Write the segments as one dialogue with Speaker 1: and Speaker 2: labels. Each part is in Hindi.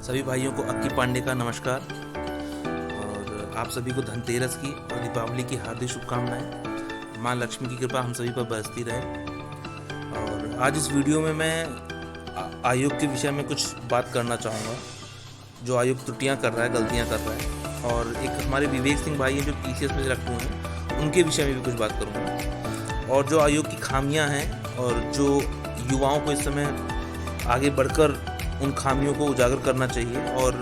Speaker 1: सभी भाइयों को अक्की पांडे का नमस्कार और आप सभी को धनतेरस की और दीपावली की हार्दिक शुभकामनाएं। माँ लक्ष्मी की कृपा हम सभी पर बरसती रहे। और आज इस वीडियो में मैं आयोग के विषय में कुछ बात करना चाहूँगा, जो आयोग त्रुटियाँ कर रहा है, गलतियाँ कर रहा है। और एक हमारे विवेक सिंह भाई हैं जो PCS में सिलेक्ट हुए हैं, उनके विषय में भी कुछ बात करूँगा। और जो आयोग की खामियाँ हैं और जो युवाओं को इस समय आगे बढ़कर उन खामियों को उजागर करना चाहिए और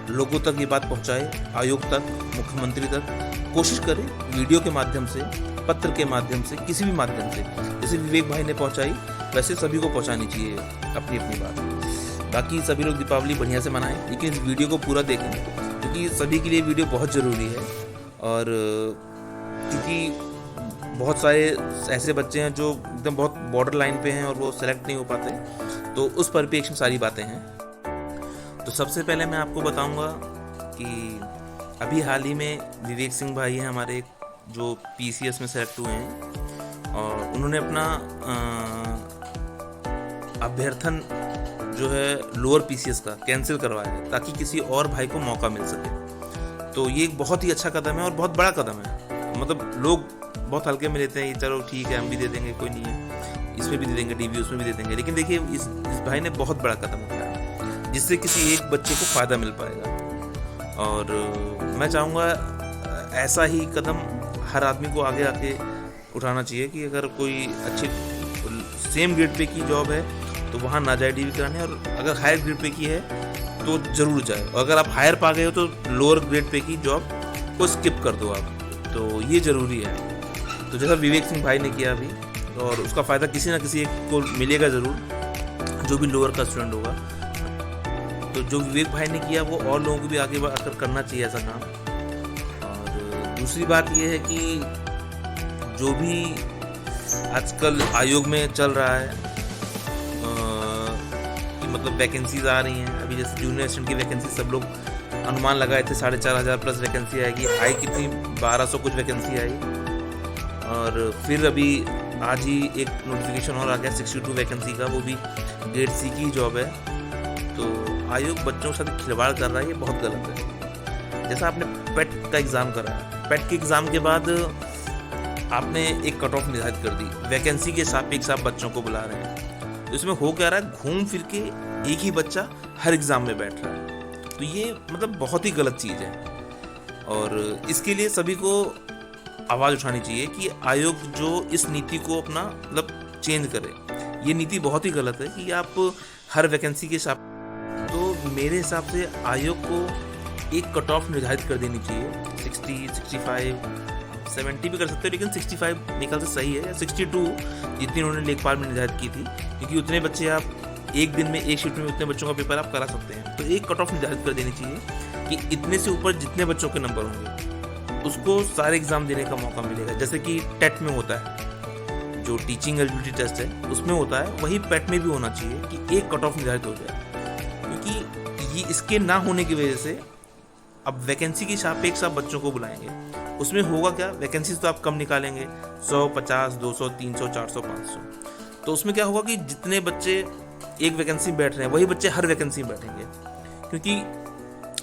Speaker 1: लोगों तक ये बात पहुंचाए, आयोग तक, मुख्यमंत्री तक कोशिश करें वीडियो के माध्यम से, पत्र के माध्यम से, किसी भी माध्यम से। जैसे विवेक भाई ने पहुंचाई वैसे सभी को पहुंचानी चाहिए अपनी अपनी बात। बाकी सभी लोग दीपावली बढ़िया से मनाएं, लेकिन इस वीडियो को पूरा देखें क्योंकि सभी के लिए वीडियो बहुत ज़रूरी है। और क्योंकि बहुत सारे ऐसे बच्चे हैं जो एकदम बहुत बॉर्डर लाइन पे हैं और वो सेलेक्ट नहीं हो पाते, तो उस परिप्रेक्ष्य में सारी बातें हैं। तो सबसे पहले मैं आपको बताऊंगा कि अभी हाल ही में विवेक सिंह भाई हैं हमारे, जो PCS में सेलेक्ट हुए हैं और उन्होंने अपना अभ्यर्थन जो है लोअर PCS का कैंसिल करवाया है ताकि किसी और भाई को मौका मिल सके। तो ये एक बहुत ही अच्छा कदम है और बहुत बड़ा कदम है। मतलब लोग बहुत हल्के में लेते हैं, चलो ठीक है हम भी दे देंगे, कोई नहीं है, इसमें भी दे देंगे, DV उसमें भी दे देंगे। लेकिन देखिए इस भाई ने बहुत बड़ा कदम उठाया जिससे किसी एक बच्चे को फ़ायदा मिल पाएगा। और मैं चाहूँगा ऐसा ही कदम हर आदमी को आगे आके उठाना चाहिए कि अगर कोई अच्छी सेम ग्रेड पे की जॉब है तो वहाँ ना जाए DV कराने, और अगर हायर ग्रेड पे की है तो ज़रूर जाए। और अगर आप हायर पा गए हो तो लोअर ग्रेड पे की जॉब को स्किप कर दो आप, तो ये ज़रूरी है। तो जैसा विवेक सिंह भाई ने किया अभी, और उसका फ़ायदा किसी ना किसी एक को मिलेगा ज़रूर, जो भी लोअर का स्टूडेंट होगा। तो जो विवेक भाई ने किया वो और लोगों को भी आगे आकर करना चाहिए ऐसा काम। और दूसरी बात ये है कि जो भी आजकल आयोग में चल रहा है कि मतलब वैकेंसीज आ रही हैं, अभी जैसे जूनियर असिस्टेंट की वैकेंसी सब लोग अनुमान लगाए थे 4,500 प्लस वैकेंसी आएगी, आई कितनी 1200 कुछ वैकेंसी आई। और फिर अभी आज ही एक नोटिफिकेशन और आ गया 62 वैकेंसी का, वो भी ग्रेड C की जॉब है। तो आयोग बच्चों के साथ खिलवाड़ कर रहा है, ये बहुत गलत है। जैसा आपने पेट का एग्ज़ाम करा है, पेट के एग्ज़ाम के बाद आपने एक कट ऑफ निर्धारित कर दी, वैकेंसी के सापेक्ष आप बच्चों को बुला रहे हैं। तो इसमें हो क्या रहा है, घूम फिर के एक ही बच्चा हर एग्ज़ाम में बैठ रहा है। तो ये मतलब बहुत ही गलत चीज़ है और इसके लिए सभी को आवाज़ उठानी चाहिए कि आयोग जो इस नीति को अपना मतलब चेंज करे। ये नीति बहुत ही गलत है कि आप हर वैकेंसी के साथ, तो मेरे हिसाब से आयोग को एक कट ऑफ निर्धारित कर देनी चाहिए। 60, 65, 70 भी कर सकते हो, लेकिन 65 निकल से सही है, या 62 जितनी उन्होंने लेखपाल में निर्धारित की थी, क्योंकि उतने बच्चे आप एक दिन में एक शिफ्ट में उतने बच्चों का पेपर आप करा सकते हैं। तो एक कट ऑफ निर्धारित कर देनी चाहिए कि इतने से ऊपर जितने बच्चों के नंबर होंगे उसको सारे एग्ज़ाम देने का मौका मिलेगा। जैसे कि टेट में होता है, जो टीचिंग एलिजिबिलिटी टेस्ट है उसमें होता है, वही पेट में भी होना चाहिए कि एक कट ऑफ निर्धारित हो जाए। क्योंकि ये इसके ना होने की वजह से अब वैकेंसी की सापेक्ष आप बच्चों को बुलाएंगे, उसमें होगा क्या, वैकेंसी तो आप कम निकालेंगे, 100, 50, 200, 300, 400, 500। तो उसमें क्या होगा कि जितने बच्चे एक वैकेंसी बैठ रहे हैं वही बच्चे हर वैकेंसी में बैठेंगे, क्योंकि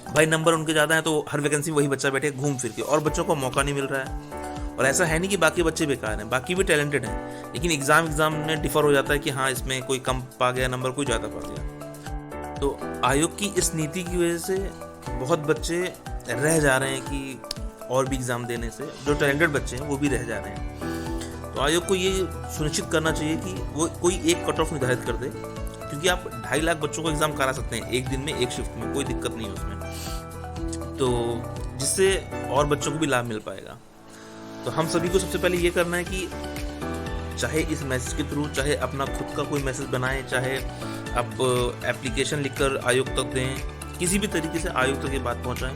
Speaker 1: भाई नंबर उनके ज़्यादा है, तो हर वैकेंसी वही बच्चा बैठे घूम फिर के, और बच्चों को मौका नहीं मिल रहा है। और ऐसा है नहीं कि बाकी बच्चे बेकार हैं, बाकी भी टैलेंटेड हैं, लेकिन एग्ज़ाम में डिफ़र हो जाता है कि हाँ इसमें कोई कम पा गया नंबर, कोई ज़्यादा पा गया। तो आयोग की इस नीति की वजह से बहुत बच्चे रह जा रहे हैं कि और भी एग्ज़ाम देने से जो टैलेंटेड बच्चे हैं वो भी रह जा रहे हैं। तो आयोग को ये सुनिश्चित करना चाहिए कि वो कोई एक कट ऑफ निर्धारित कर दे, क्योंकि आप 2.5 लाख बच्चों को एग्ज़ाम करा सकते हैं एक दिन में, एक शिफ्ट में, कोई दिक्कत नहीं है उसमें। तो जिससे और बच्चों को भी लाभ मिल पाएगा। तो हम सभी को सबसे पहले ये करना है कि चाहे इस मैसेज के थ्रू, चाहे अपना खुद का कोई मैसेज बनाएं, चाहे आप एप्लीकेशन लिखकर आयोग तक दें, किसी भी तरीके से आयोग तक ये बात पहुँचाएँ,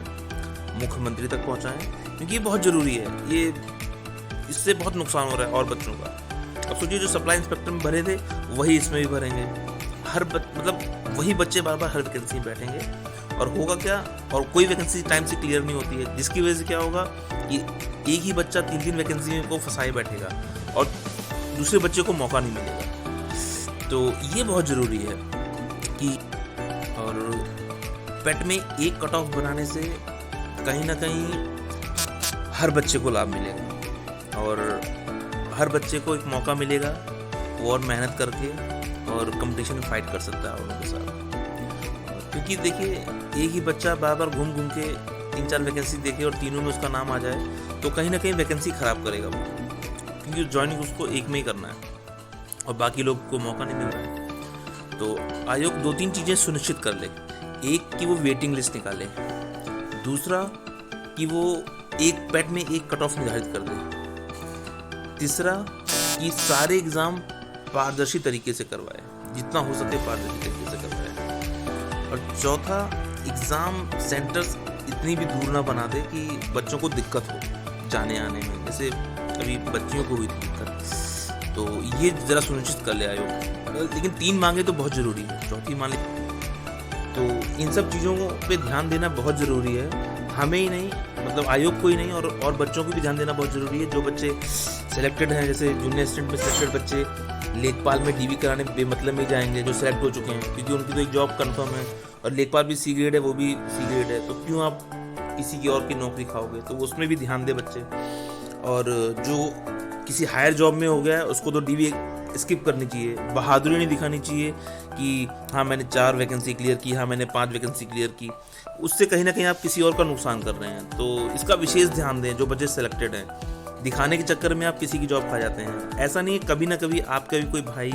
Speaker 1: मुख्यमंत्री तक पहुँचाएँ, क्योंकि ये बहुत ज़रूरी है। ये इससे बहुत नुकसान हो रहा है और बच्चों का। अब सोचिए जो सप्लाई इंस्पेक्टर में भरे थे वही इसमें भी भरेंगे, मतलब वही बच्चे बार बार हर वैकेंसी में बैठेंगे, और होगा क्या, और कोई वैकेंसी टाइम से क्लियर नहीं होती है, जिसकी वजह से क्या होगा कि एक ही बच्चा 3-3 वैकेंसी को फंसाए बैठेगा और दूसरे बच्चे को मौका नहीं मिलेगा। तो ये बहुत ज़रूरी है कि, और पेट में एक कट ऑफ बनाने से कहीं ना कहीं हर बच्चे को लाभ मिलेगा और हर बच्चे को एक मौका मिलेगा वो और मेहनत करके और कंपटीशन में फाइट कर सकता है उनके साथ। क्योंकि देखिए एक ही बच्चा बार बार घूम घूम के 3-4 वैकेंसी देखे और तीनों में उसका नाम आ जाए तो कहीं ना कहीं वैकेंसी ख़राब करेगा वो, क्योंकि ज्वाइनिंग उसको एक में ही करना है और बाकी लोग को मौका नहीं मिल रहा है। तो आयोग 2-3 चीज़ें सुनिश्चित कर ले। एक कि वो वेटिंग लिस्ट निकाले, दूसरा कि वो एक पेट में एक कट ऑफ निर्धारित कर दे, तीसरा कि सारे एग्ज़ाम पारदर्शी तरीके से करवाए, जितना हो सके पारदर्शी तरीके से करवाए, और चौथा एग्ज़ाम सेंटर्स इतनी भी दूर ना बना दे कि बच्चों को दिक्कत हो जाने आने में, जैसे अभी बच्चियों को हुई थी दिक्कत। तो ये ज़रा सुनिश्चित कर ले आयोग। लेकिन 3 मांगे तो बहुत ज़रूरी है, चौथी मांगे तो इन सब चीज़ों पे ध्यान देना बहुत ज़रूरी है, हमें ही नहीं मतलब आयोग को ही नहीं और बच्चों को भी ध्यान देना बहुत ज़रूरी है। जो बच्चे सिलेक्टेड हैं, जैसे जूनियर असिस्टेंट में सिलेक्टेड बच्चे लेखपाल में डीवी कराने बेमतलब में जाएंगे, जो सिलेक्ट हो चुके हैं, क्योंकि उनकी तो एक जॉब कंफर्म है और लेखपाल भी सी ग्रेड है, वो भी सी ग्रेड है, तो क्यों आप किसी की और की नौकरी खाओगे। तो उसमें भी ध्यान दे बच्चे। और जो किसी हायर जॉब में हो गया है उसको तो डीवी स्किप करनी चाहिए, बहादुरी नहीं दिखानी चाहिए कि हाँ मैंने 4 वैकेंसी क्लियर की, हाँ मैंने 5 वैकेंसी क्लियर की। उससे कहीं ना कहीं आप किसी और का नुकसान कर रहे हैं। तो इसका विशेष ध्यान दें। जो बच्चे सेलेक्टेड हैं, दिखाने के चक्कर में आप किसी की जॉब खा जाते हैं। ऐसा नहीं है, कभी ना कभी आपका भी कोई भाई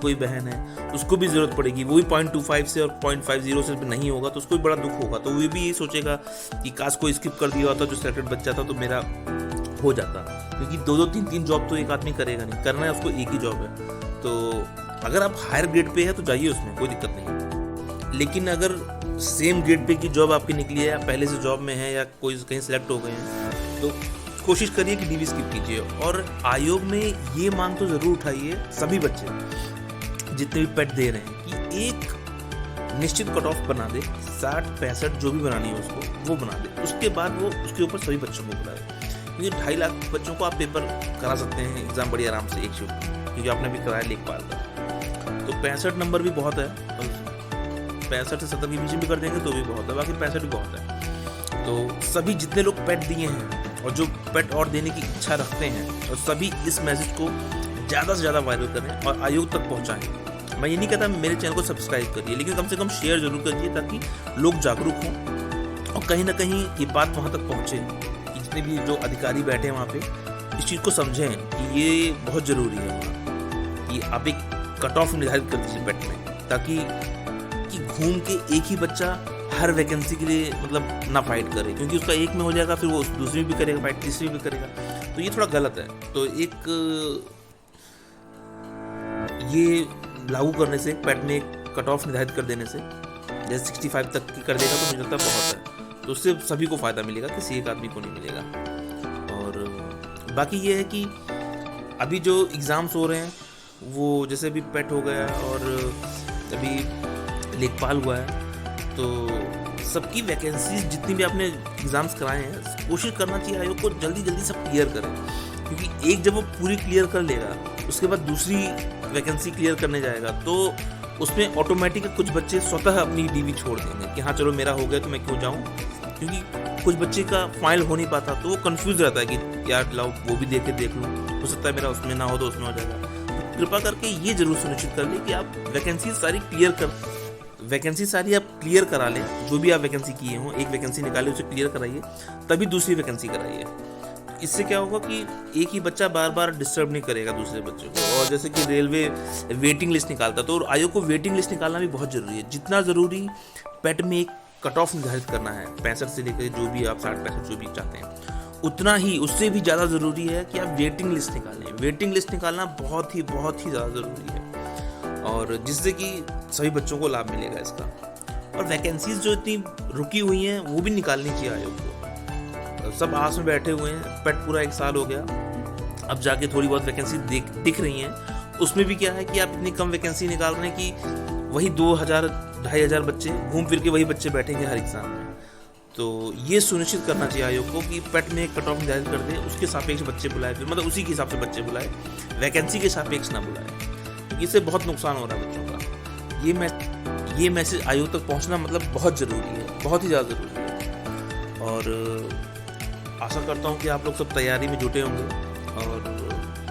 Speaker 1: कोई बहन है उसको भी ज़रूरत पड़ेगी, वो भी 0.25 से और 0.50 से नहीं होगा तो उसको भी बड़ा दुख होगा। तो वो भी यही सोचेगा कि काश कोई स्किप कर दिया होता जो सेलेक्टेड बच्चा था तो मेरा हो जाता, क्योंकि 2-2 3-3 जॉब तो एक आदमी करेगा नहीं, करना है उसको एक ही जॉब है। तो अगर आप हायर ग्रेड पे है तो जाइए, उसमें कोई दिक्कत नहीं। लेकिन अगर सेम ग्रेड पे की जॉब आपकी निकली है या पहले से जॉब में है या कोई कहीं सेलेक्ट हो गए हैं तो कोशिश करिए कि डीवी स्किप कीजिए। और आयोग में ये मांग तो ज़रूर उठाइए सभी बच्चे जितने भी पेट दे रहे हैं कि एक निश्चित कट ऑफ बना दे, 60-65 जो भी बनानी है उसको वो बना दे। उसके बाद वो उसके ऊपर सभी बच्चों को बुलाए, क्योंकि 2.5 लाख बच्चों को आप पेपर करा सकते हैं एग्ज़ाम बड़ी आराम से एक शिफ्ट, क्योंकि आपने भी कराया लेखपाल का। तो 65 नंबर भी बहुत है, 65 से 70 के बीच में भी कर देंगे तो भी बहुत है, बाकी 65 भी बहुत है। तो सभी जितने लोग पेट दिए हैं और जो पेट और देने की इच्छा रखते हैं, और सभी इस मैसेज को ज़्यादा से ज़्यादा वायरल करें और आयोग तक पहुँचाएँ। मैं ये नहीं कहता मेरे चैनल को सब्सक्राइब करिए, लेकिन कम से कम शेयर जरूर करिए ताकि लोग जागरूक हों और कहीं ना कहीं ये बात वहाँ तक पहुँचे कि जितने भी जो अधिकारी बैठे हैं वहाँ पे इस चीज़ को समझें कि ये बहुत ज़रूरी है वहाँ, कि आप एक कट ऑफ निर्धारित कर दीजिए पेट में, ताकि कि घूम के एक ही बच्चा हर वैकेंसी के लिए मतलब ना फाइट करे, क्योंकि उसका एक में हो जाएगा फिर वो दूसरी भी करेगा फाइट, तीसरी भी करेगा, तो ये थोड़ा गलत है। तो एक ये लागू करने से पेट में एक कट ऑफ निर्धारित कर देने से, जैसे 65 तक की कर देगा तो मुझे लगता है बहुत है, तो उससे सभी को फ़ायदा मिलेगा, किसी एक आदमी को नहीं मिलेगा। और बाकी ये है कि अभी जो एग्ज़ाम्स हो रहे हैं वो जैसे अभी पेट हो गया और अभी लेखपाल हुआ है, तो सबकी वैकेंसीज जितनी भी आपने एग्ज़ाम्स कराए हैं कोशिश करना चाहिए आयोग को जल्दी जल्दी सब क्लियर करें, क्योंकि एक जब वो पूरी क्लियर कर लेगा उसके बाद दूसरी वैकेंसी क्लियर करने जाएगा तो उसमें ऑटोमेटिक कुछ बच्चे स्वतः अपनी डीवी छोड़ देंगे कि हाँ चलो मेरा हो गया तो मैं क्यों जाऊँ, क्योंकि कुछ बच्चे का फाइल हो नहीं पाता तो वो कंफ्यूज रहता है कि यार लाओ वो भी देख लूँ, हो सकता है मेरा उसमें ना हो तो उसमें हो जाएगा। तो कृपा करके ये जरूर सुनिश्चित कर लें कि आप वैकेंसी सारी आप क्लियर करा लें, जो भी आप वैकेंसी किए हों, एक वैकेंसी निकाले उसे क्लियर कराइए तभी दूसरी वैकेंसी कराइए। इससे क्या होगा कि एक ही बच्चा बार बार डिस्टर्ब नहीं करेगा दूसरे बच्चों को। और जैसे कि रेलवे वेटिंग लिस्ट निकालता तो आयोग को वेटिंग लिस्ट निकालना भी बहुत ज़रूरी है। जितना ज़रूरी पेट में एक कट ऑफ निर्धारित करना है 65 से लेकर जो भी आप 60-65 जो भी चाहते हैं, उतना ही उससे भी ज़्यादा ज़रूरी है कि आप वेटिंग लिस्ट निकालें। वेटिंग लिस्ट निकालना बहुत ही ज़्यादा ज़रूरी है, और जिससे कि सभी बच्चों को लाभ मिलेगा इसका। और वैकेंसीज जो इतनी रुकी हुई हैं वो भी निकालनी चाहिए आयोग को। सब आस में बैठे हुए हैं, पेट पूरा 1 साल हो गया, अब जाके थोड़ी बहुत वैकेंसी दिख रही हैं, उसमें भी क्या है कि आप इतनी कम वैकेंसी निकाल रहे हैं कि वही 2,000-2,500 बच्चे घूम फिर के वही बच्चे बैठेंगे हर एग्जाम में। तो ये सुनिश्चित करना चाहिए आयोग को कि पेट में एक कट ऑफ निर्धारित कर दे, उसके सापेक्ष बच्चे बुलाए, फिर मतलब उसी के हिसाब से बच्चे बुलाए, वैकेंसी के सापेक्ष ना बुलाए, क्योंकि इससे बहुत नुकसान हो रहा है बच्चों का। ये मैसेज आयोग तक पहुंचना मतलब बहुत ज़रूरी है, बहुत ही ज़्यादा ज़रूरी है। और आशा करता हूं कि आप लोग सब तैयारी में जुटे होंगे, और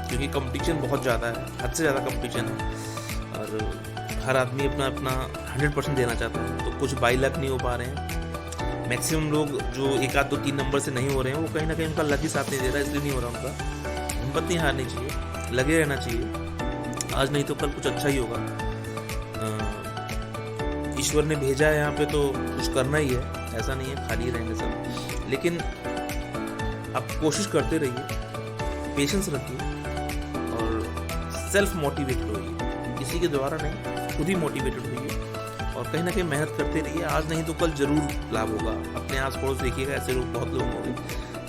Speaker 1: क्योंकि कंपटीशन बहुत ज़्यादा है, हद से ज़्यादा कंपटीशन है, और हर आदमी अपना अपना 100% देना चाहता है। तो कुछ बाई लक नहीं हो पा रहे हैं, मैक्सिमम लोग जो 1 आध 2 3 नंबर से नहीं हो रहे हैं, वो कहीं ना कहीं उनका लक ही साथ नहीं दे रहा है, इसलिए नहीं हो रहा उनका। हिम्मत नहीं हारनी चाहिए, लगे रहना चाहिए, आज नहीं तो कल कुछ अच्छा ही होगा। ईश्वर ने भेजा है यहाँ पे तो कुछ करना ही है, ऐसा नहीं है खाली रहेंगे सब। लेकिन आप कोशिश करते रहिए, पेशेंस रखिए, और सेल्फ मोटिवेटेड होइए, किसी के द्वारा नहीं, खुद ही मोटिवेटेड होइए, और कहीं ना कहीं मेहनत करते रहिए। आज नहीं तो कल जरूर लाभ होगा। अपने आस पड़ोस देखिएगा, ऐसे लोग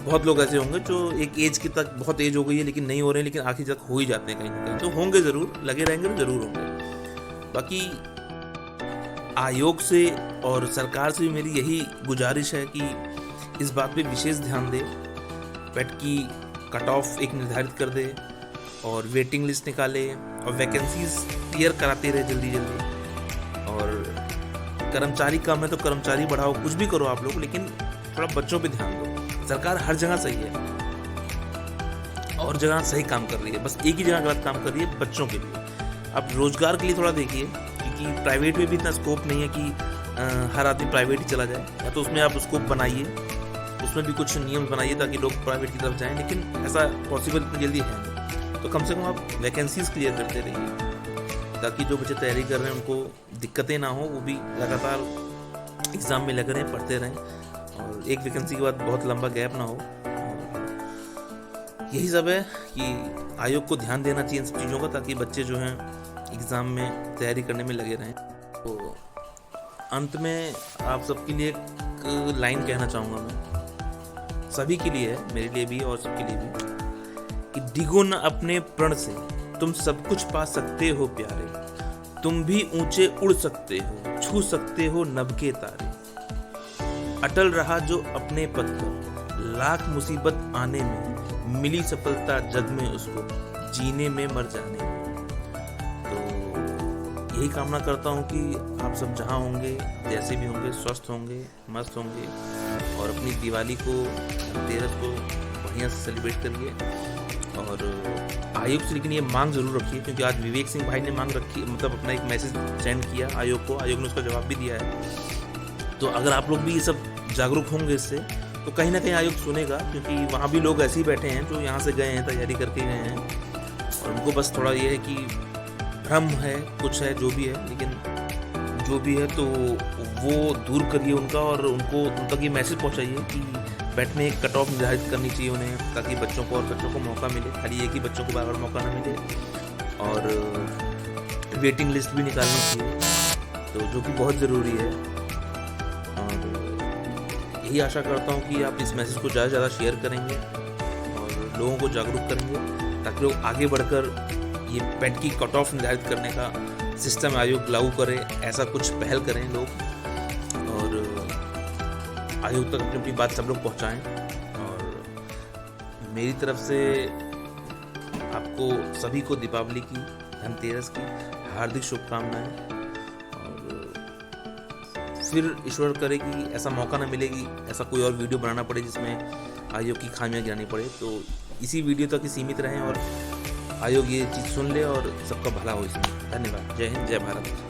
Speaker 1: बहुत लोग ऐसे होंगे जो एक एज की तक बहुत एज हो गई है लेकिन नहीं हो रहे हैं, लेकिन आखिर तक हो ही जाते हैं कहीं ना कहीं। तो होंगे ज़रूर, लगे रहेंगे तो ज़रूर होंगे। बाकी आयोग से और सरकार से भी मेरी यही गुजारिश है कि इस बात पे विशेष ध्यान दे, पेट की कट ऑफ एक निर्धारित कर दे, और वेटिंग लिस्ट निकाले, और वैकेंसीज क्लियर कराते रहे जल्दी जल्दी। और कर्मचारी कम है तो कर्मचारी बढ़ाओ, कुछ भी करो आप लोग, लेकिन थोड़ा बच्चों पे ध्यान दो। सरकार हर जगह सही है और जगह सही काम कर रही है, बस एक ही जगह गलत काम कर रही है, बच्चों के लिए। अब रोजगार के लिए थोड़ा देखिए, क्योंकि प्राइवेट में भी इतना स्कोप नहीं है कि हर आदमी प्राइवेट ही चला जाए, या तो उसमें आप स्कोप बनाइए, उसमें भी कुछ नियम बनाइए ताकि लोग प्राइवेट की तरफ जाएं, लेकिन ऐसा पॉसिबल इतनी जल्दी है नहीं। तो कम से कम आप वैकेंसीज क्लियर करते रहिए, ताकि जो बच्चे तैयारी कर रहे हैं उनको दिक्कतें ना हो, वो भी लगातार एग्ज़ाम में लगे रहें, पढ़ते रहें, और एक वैकेंसी के बाद बहुत लंबा गैप ना हो। यही सब है कि आयोग को ध्यान देना चाहिए इन सब चीज़ों का, ताकि बच्चे जो हैं एग्ज़ाम में तैयारी करने में लगे रहें। तो अंत में आप सबके लिए एक लाइन कहना चाहूँगा मैं, सभी के लिए है, मेरे लिए भी और सबके लिए भी, कि डिगो न अपने प्रण से, तुम सब कुछ पा सकते हो प्यारे, तुम भी ऊंचे उड़ सकते हो, छू सकते हो नभ के तारे। अटल रहा जो अपने पद पर, लाख मुसीबत आने में मिली सफलता जग में उसको, जीने में मर जाने में। तो यही कामना करता हूँ कि आप सब जहाँ होंगे, जैसे भी होंगे, स्वस्थ होंगे, मस्त होंगे, और अपनी दिवाली को, धनतेरस को बढ़िया से सेलिब्रेट करिए। और आयोग से लेकिन ये मांग जरूर रखिए, क्योंकि आज विवेक सिंह भाई ने मांग रखी, मतलब अपना एक मैसेज सेंड किया आयोग को, आयोग ने उसका जवाब भी दिया है। तो अगर आप लोग भी ये सब जागरूक होंगे इससे, तो कहीं ना कहीं आयोग सुनेगा, क्योंकि वहाँ भी लोग ऐसे ही बैठे हैं जो यहाँ से गए हैं, तैयारी करके गए हैं, और उनको बस थोड़ा ये है कि भ्रम है, कुछ है, जो भी है, लेकिन जो भी है तो वो दूर करिए उनका, और उनको उन तक ये मैसेज पहुँचाइए कि पेट में एक कट ऑफ निर्धारित करनी चाहिए उन्हें, ताकि बच्चों को मौका मिले, खाली एक ही बच्चों को बार-बार मौका ना मिले, और वेटिंग लिस्ट भी निकालनी चाहिए, तो जो कि बहुत ज़रूरी है। और यही आशा करता हूँ कि आप इस मैसेज को ज़्यादा से ज़्यादा शेयर करेंगे और लोगों को जागरूक करेंगे, ताकि लोग आगे बढ़कर ये पेट की कट ऑफ निर्धारित करने का सिस्टम आयोग लागू करे, ऐसा कुछ पहल करें लोग, और आयोग तक अपनी अपनी बात सब लोग पहुँचाएँ। और मेरी तरफ से आपको सभी को दीपावली की, धनतेरस की हार्दिक शुभकामनाएं, और फिर ईश्वर करे कि ऐसा मौका ना मिलेगी, ऐसा कोई और वीडियो बनाना पड़े जिसमें आयोग की खामियां गिनानी पड़े। तो इसी वीडियो तक ही सीमित रहें, और आयोग ये चीज़ सुन ले और सबका भला हो इसमें। धन्यवाद। जय हिंद, जय भारत।